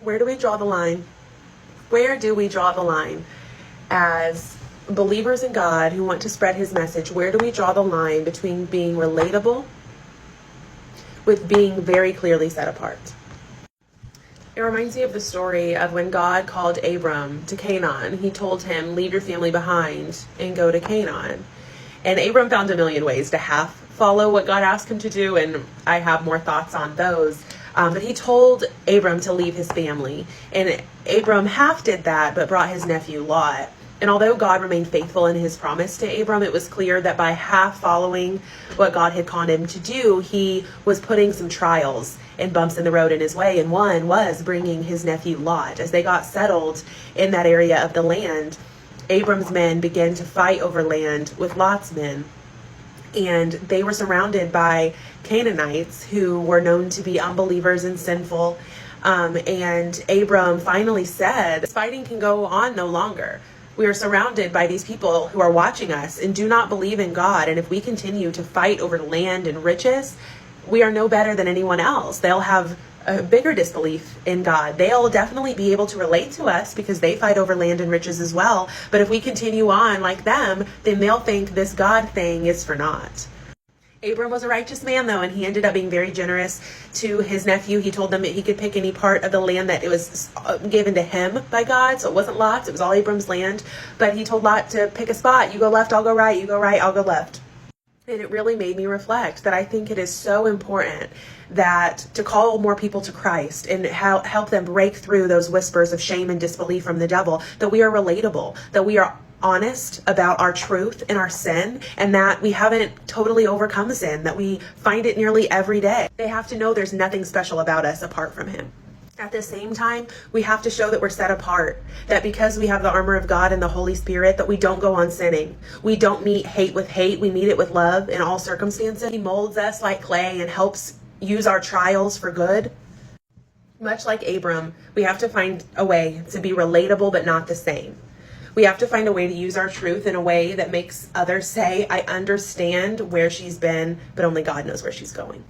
Where do we draw the line? Where do we draw the line as believers in God who want to spread his message? Where do we draw the line between being relatable with being very clearly set apart? It reminds me of the story of when God called Abram to Canaan. He told him, leave your family behind and go to Canaan. And Abram found a million ways to half follow what God asked him to do, and I have more thoughts on those. But he told Abram to leave his family. And Abram half did that, but brought his nephew Lot. And although God remained faithful in his promise to Abram, it was clear that by half following what God had called him to do, he was putting some trials and bumps in the road in his way. And one was bringing his nephew Lot. As they got settled in that area of the land, Abram's men began to fight over land with Lot's men. And they were surrounded by Canaanites who were known to be unbelievers and sinful. And Abram finally said, this fighting can go on no longer. We are surrounded by these people who are watching us and do not believe in God. And if we continue to fight over land and riches, we are no better than anyone else. They'll have a bigger disbelief in God. They'll definitely be able to relate to us because they fight over land and riches as well. But if we continue on like them, then they'll think this God thing is for naught. Abram was a righteous man, though, and he ended up being very generous to his nephew. He told them that he could pick any part of the land that it was given to him by God. So it wasn't Lot's, it was all Abram's land. But he told Lot to pick a spot. You go left, I'll go right. You go right, I'll go left. And it really made me reflect that I think it is so important that to call more people to Christ and help them break through those whispers of shame and disbelief from the devil, that we are relatable, that we are honest about our truth and our sin, and that we haven't totally overcome sin, that we find it nearly every day. They have to know there's nothing special about us apart from him. At the same time, we have to show that we're set apart, that because we have the armor of God and the Holy Spirit, that we don't go on sinning. We don't meet hate with hate. We meet it with love in all circumstances. He molds us like clay and helps use our trials for good. Much like Abram, we have to find a way to be relatable but not the same. We have to find a way to use our truth in a way that makes others say, I understand where she's been, but only God knows where she's going.